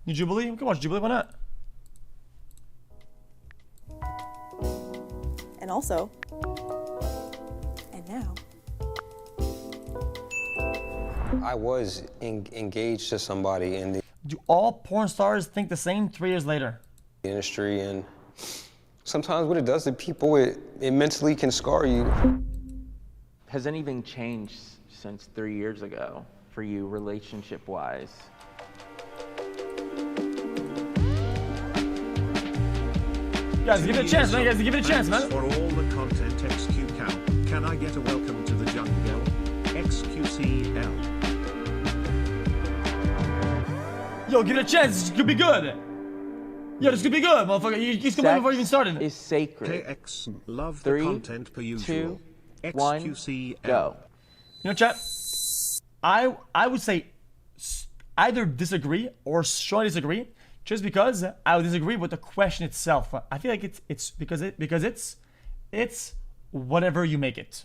You Jubilee? We can watch Jubilee, why not? And also, and now. I was engaged to somebody in the Do all porn stars think the same 3 years later? industry, and sometimes what it does to people, it mentally can scar you. Has anything changed since 3 years ago for you relationship-wise? Guys, give it a chance, man. Guys, give it a chance, man. For all the content XQ can I get a welcome to the jungle? XQCL. Yo, give it a chance. This could be good. Yo, this could be good, motherfucker. You come in before you even started. Is sacred. KX, love 3, the content per usual. 2, 1, XQCL. go. You know, chat, I would say either disagree or strongly disagree, just because I would disagree with the question itself. I feel like it's because it's whatever you make it.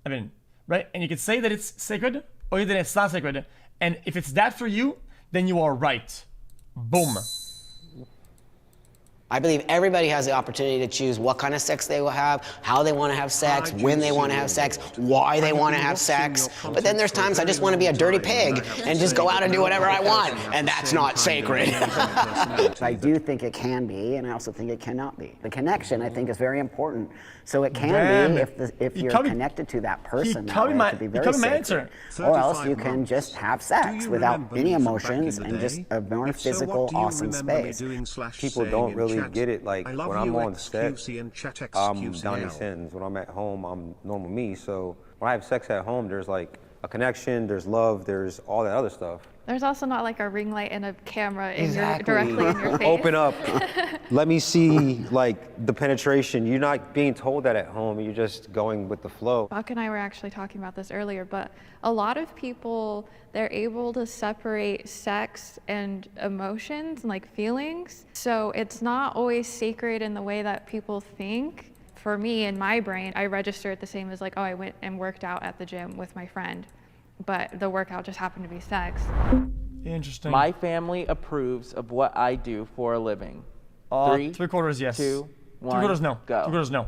I mean, right? And you can say that it's sacred or that it's not sacred. And if it's that for you, then you are right. Boom. I believe everybody has the opportunity to choose what kind of sex they will have, how they want to have sex, when they want to have sex, why they want to have sex. But then there's times I just want to be a dirty pig and just go out and do whatever I want, and that's not sacred. I do think it can be, and I also think it cannot be. The connection, I think, is very important. So it can be if you're connected to that person. That way, it could be very sacred. Or else you can just have sex without any emotions and just a more physical, awesome space. People don't really get it. Like when I'm on set, I'm Donnie Sins. When I'm at home, I'm normal me. So when I have sex at home, there's like a connection, there's love, there's all that other stuff. There's also not like a ring light and a camera directly in your face. Open up. Let me see like the penetration. You're not being told that at home. You're just going with the flow. Buck and I were actually talking about this earlier, but a lot of people, they're able to separate sex and emotions and like feelings. So it's not always sacred in the way that people think. For me, in my brain, I register it the same as like, oh, I went and worked out at the gym with my friend, but the workout just happened to be sex. Interesting. My family approves of what I do for a living. 3/4 yes. 2, 1, 3/4 no. go. 3/4 no.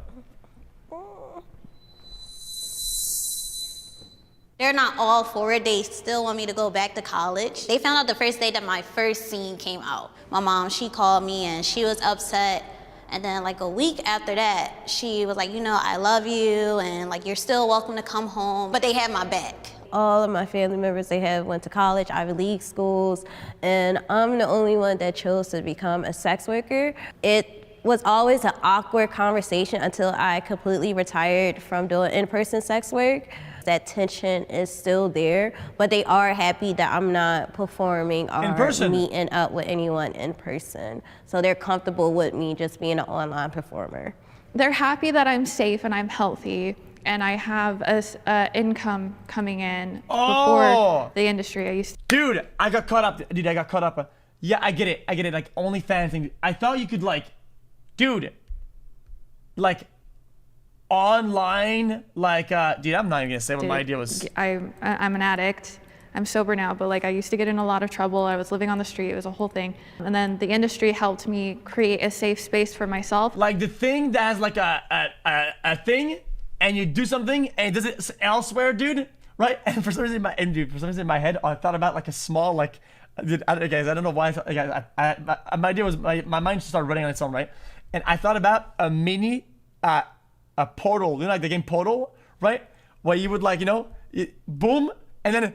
They're not all for it. They still want me to go back to college. They found out the first day that my first scene came out. My mom, she called me and she was upset. And then like a week after that, she was like, you know, I love you and like you're still welcome to come home, but they had my back. All of my family members, they have went to college, Ivy League schools, and I'm the only one that chose to become a sex worker. It was always an awkward conversation until I completely retired from doing in-person sex work. That tension is still there, but they are happy that I'm not performing or meeting up with anyone in person. So they're comfortable with me just being an online performer. They're happy that I'm safe and I'm healthy and I have a income coming in before the industry. Dude, I got caught up. Dude, I got caught up. Yeah, I get it. Like OnlyFans thing. I thought you could like, dude, like online, like, dude, I'm not even gonna say what my idea was. I'm an addict. I'm sober now, but like I used to get in a lot of trouble. I was living on the street. It was a whole thing. And then the industry helped me create a safe space for myself. Like the thing that has like a thing, and you do something, and it does it elsewhere, dude, right? And for some reason, in my head, I thought about like a small, like, dude, guys, I don't know why. My idea was my mind just started running on its own, right? And I thought about a mini, a portal, you know, like the game Portal, right? Where you would like, you know, boom, and then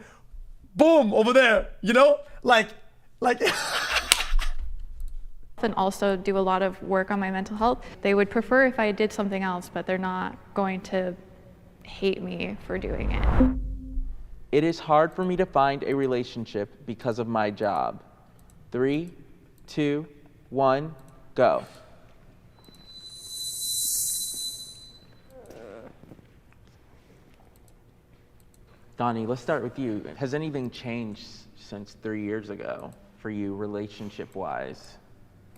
boom over there, you know, like. And also do a lot of work on my mental health. They would prefer if I did something else, but they're not going to hate me for doing it. It is hard for me to find a relationship because of my job. 3, 2, 1, go. Donnie, let's start with you. Has anything changed since 3 years ago for you relationship-wise?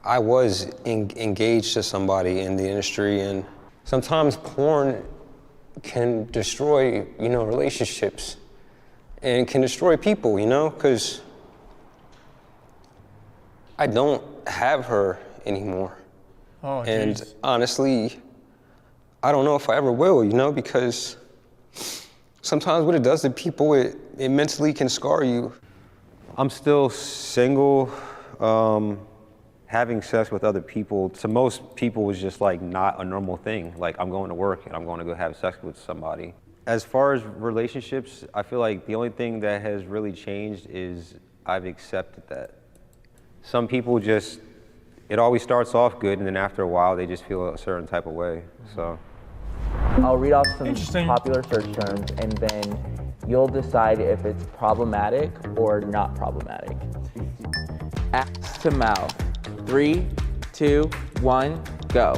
I was engaged to somebody in the industry, and sometimes porn can destroy, you know, relationships and can destroy people, you know, because I don't have her anymore. Oh, and geez. honestly, I don't know if I ever will, you know, because sometimes what it does to people, it mentally can scar you. I'm still single. Having sex with other people, to most people, is just like not a normal thing. Like, I'm going to work and I'm going to go have sex with somebody. As far as relationships, I feel like the only thing that has really changed is I've accepted that. Some people just, it always starts off good, and then after a while, they just feel a certain type of way, so. I'll read off some popular search terms, and then you'll decide if it's problematic or not problematic. Ass to mouth. 3, 2, 1, go.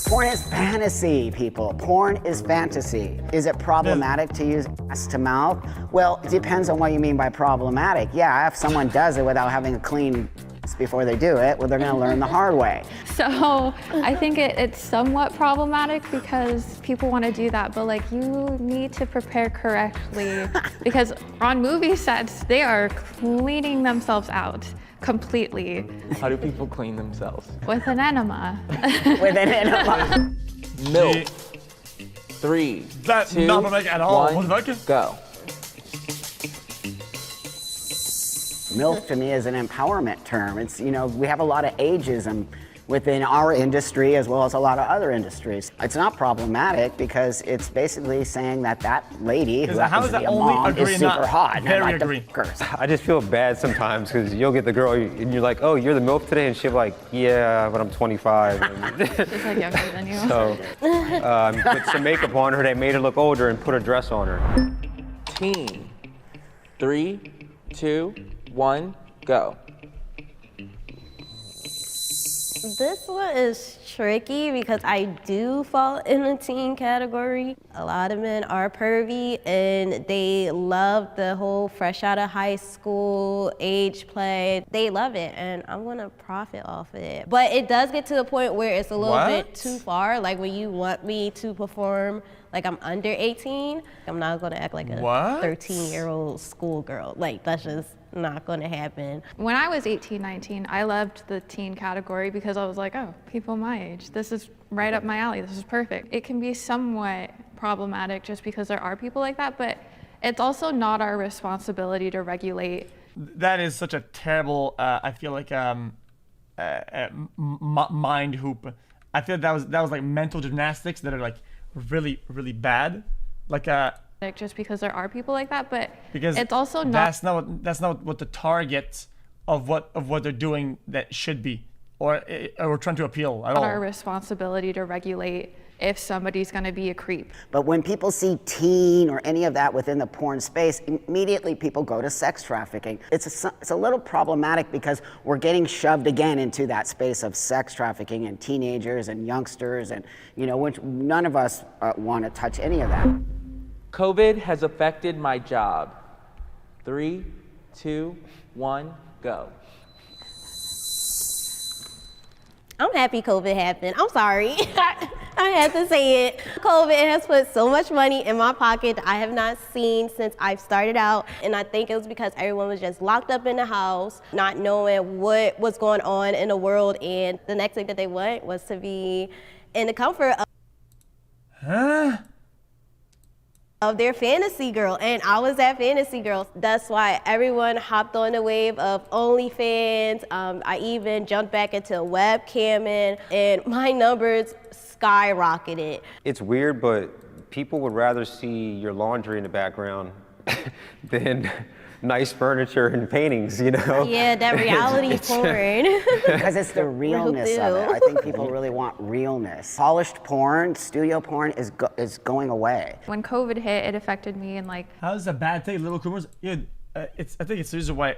Porn is fantasy, people. Porn is fantasy. Is it problematic to use ass to mouth? Well, it depends on what you mean by problematic. Yeah, if someone does it without having a clean before they do it, well, they're gonna learn the hard way. So I think it's somewhat problematic because people want to do that, but like you need to prepare correctly because on movie sets, they are cleaning themselves out completely. How do people clean themselves? With an enema. With an enema. Milk. 3, That's 2, not problematic at all. 1, go. MILF to me is an empowerment term. It's, you know, we have a lot of ageism within our industry as well as a lot of other industries. It's not problematic because it's basically saying that that lady who happens to be a mom is super hot. And Very I like agree. to curse. I just feel bad sometimes because you'll get the girl and you're like, oh, you're the MILF today? And she'll be like, yeah, but I'm 25. Just like younger than you. So put some makeup on her that made her look older and put a dress on her. Teen. 3, 2, 1, go. This one is tricky because I do fall in the teen category. A lot of men are pervy and they love the whole fresh out of high school age play. They love it and I'm gonna profit off of it. But it does get to the point where it's a little bit too far. Like when you want me to perform like I'm under 18, I'm not gonna act like a 13-year-old schoolgirl. Like that's just not gonna happen. When I was 18, 19, I loved the teen category because I was like, oh, people my age, this is right up my alley, this is perfect. It can be somewhat problematic just because there are people like that, but it's also not our responsibility to regulate. That is such a terrible, I feel like, mind hoop. I feel that was like mental gymnastics that are like really, really bad. Like just because there are people like that, but because it's also that's not what the target of what they're doing that should be, or we're trying to appeal at all. Not our responsibility to regulate if somebody's going to be a creep. But when people see teen or any of that within the porn space, immediately people go to sex trafficking. It's a little problematic because we're getting shoved again into that space of sex trafficking and teenagers and youngsters, and you know, which none of us want to touch any of that. COVID has affected my job. 3, 2, 1, go. I'm happy COVID happened. I'm sorry. I had to say it. COVID has put so much money in my pocket that I have not seen since I've started out. And I think it was because everyone was just locked up in the house, not knowing what was going on in the world. And the next thing that they want was to be in the comfort of their fantasy girl, and I was that fantasy girl. That's why everyone hopped on the wave of OnlyFans. I even jumped back into webcamming, and my numbers skyrocketed. It's weird, but people would rather see your laundry in the background than nice furniture and paintings, you know? Yeah, that reality porn. Because it's the realness of it. I think people really want realness. Polished porn, studio porn is going away. When COVID hit, it affected me and like. How is a bad take, Little Coomers? Yeah, I think it's the reason why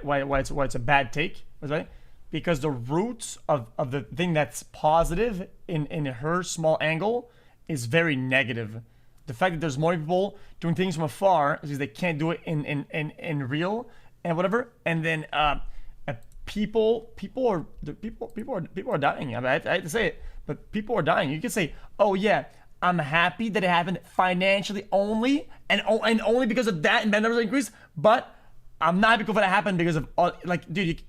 it's a bad take, right? Because the roots of the thing that's positive in her small angle is very negative. The fact that there's more people doing things from afar because they can't do it in real and whatever, and then people are dying. I mean, I hate to say it, but people are dying. You can say, oh yeah, I'm happy that it happened financially only, and only because of that and bad numbers increased, but I'm not happy for that happened because of all, like, dude,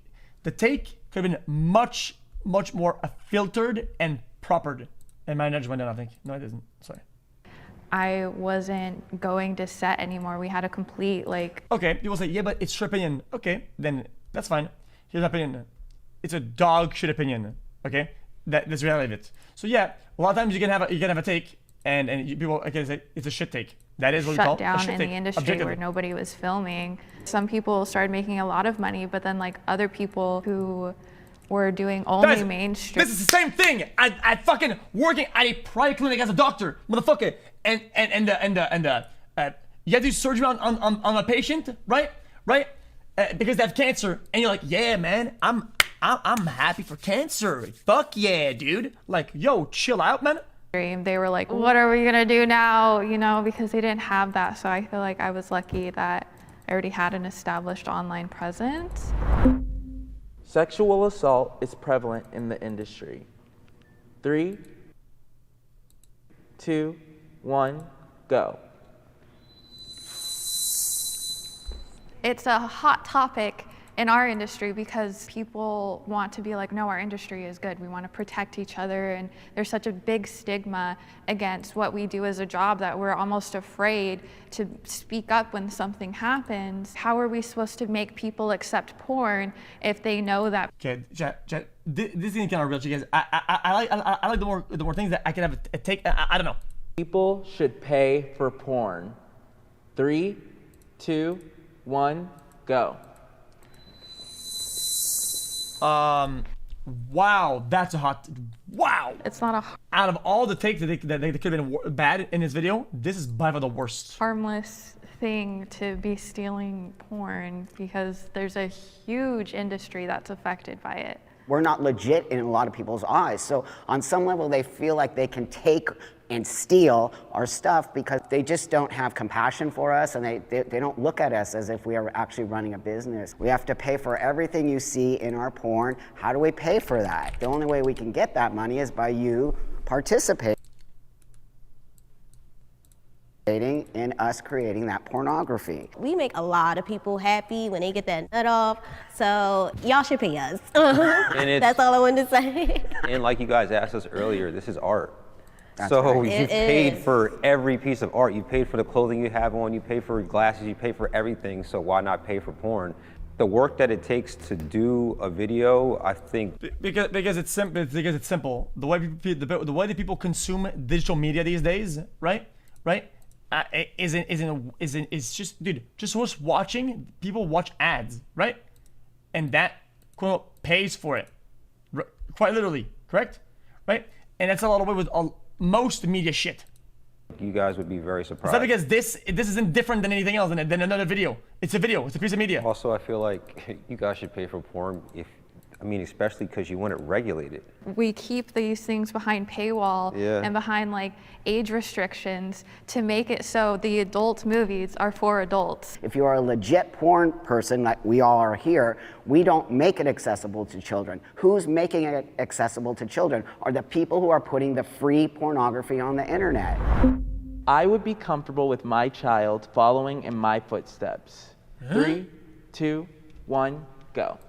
the take could have been much more filtered and propered. And my nudge went down, I think. No, it isn't. Sorry. I wasn't going to set anymore. We had a complete, like... Okay, people say, yeah, but it's your opinion. Okay, then that's fine. Here's my opinion. It's a dog shit opinion. Okay, that's the reality of it. So yeah, a lot of times you can have a take, and people say it's a shit take. That is what we call a shit take. Shut down in the industry where nobody was filming. Some people started making a lot of money, but then like other people who were doing only mainstream. This is the same thing. I fucking working at a private clinic as a doctor, motherfucker. And you have to do surgery on a patient, right? Because they have cancer, and you're like, yeah, man, I'm happy for cancer. Fuck yeah, dude. Like, yo, chill out, man. They were like, what are we gonna do now? You know, because they didn't have that. So I feel like I was lucky that I already had an established online presence. Sexual assault is prevalent in the industry. 3, 2, 1, go. It's a hot topic in our industry because people want to be like, no, our industry is good. We want to protect each other. And there's such a big stigma against what we do as a job that we're almost afraid to speak up when something happens. How are we supposed to make people accept porn if they know that? Okay, this is kind of real, you guys. I like the more things that I can have a take. I don't know. People should pay for porn. 3, 2, 1, go. Wow, that's a hot. Wow. It's not a. Out of all the takes that they could have been bad in this video, this is by far the worst. Harmless thing to be stealing porn because there's a huge industry that's affected by it. We're not legit in a lot of people's eyes. So on some level, they feel like they can take and steal our stuff because they just don't have compassion for us, and they don't look at us as if we are actually running a business. We have to pay for everything you see in our porn. How do we pay for that? The only way we can get that money is by you participating in us creating that pornography. We make a lot of people happy when they get that nut off, so y'all should pay us. That's all I wanted to say. And like you guys asked us earlier, this is art. So you've paid for every piece of art. You paid for the clothing you have on, you pay for glasses, you pay for everything, so why not pay for porn? The work that it takes to do a video, I think... Because it's simple. The way that people consume digital media these days, right? Is just, dude, just watching, people watch ads, right? And that, quote, pays for it. Quite literally, correct? Right? And that's a lot of way with most media shit. You guys would be very surprised. Is that because this isn't different than anything else than another video? It's a video, it's a piece of media. Also, I feel like you guys should pay for porn especially because you want it regulated. We keep these things behind paywall and behind like age restrictions to make it so the adult movies are for adults. If you are a legit porn person, like we all are here, we don't make it accessible to children. Who's making it accessible to children are the people who are putting the free pornography on the internet. I would be comfortable with my child following in my footsteps. 3, 2, 1, go.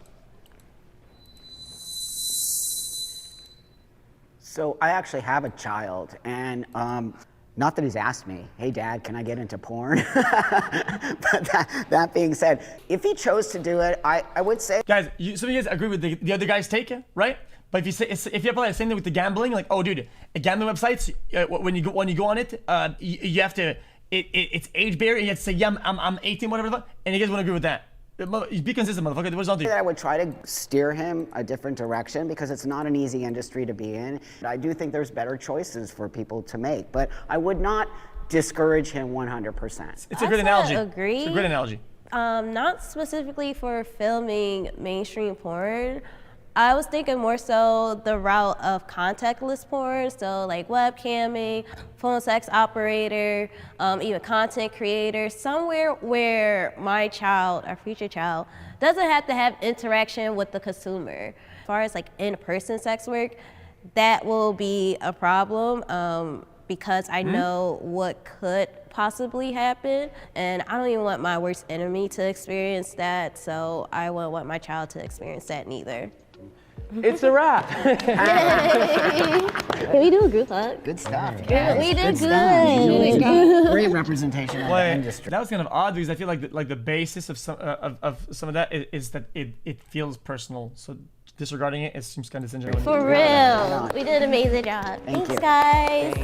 So I actually have a child, and not that he's asked me, hey Dad, can I get into porn? But that being said, if he chose to do it, I would say... Guys, some of you guys agree with the other guy's take, right? But if you apply the same thing with the gambling, like, oh dude, gambling websites, when you go on it, you have to, it's age barrier, and you have to say, yeah, I'm 18, whatever, and you guys won't agree with that. Be consistent, motherfucker. What does it do? I would try to steer him a different direction because it's not an easy industry to be in. I do think there's better choices for people to make, but I would not discourage him 100%. It's a great analogy. I agree. It's a great analogy. Not specifically for filming mainstream porn. I was thinking more so the route of contactless porn, so like webcamming, phone sex operator, even content creator, somewhere where my child, our future child, doesn't have to have interaction with the consumer. As far as like in-person sex work, that will be a problem because I know what could possibly happen, and I don't even want my worst enemy to experience that, so I wouldn't want my child to experience that neither. It's a wrap. Can we do a group hug? Good stuff. Yeah, we did good. Great representation of the industry. That was kind of odd because I feel like the basis of some of that is that it feels personal. So disregarding it seems kind of disingenuous. For real. We did an amazing job. Thanks, guys.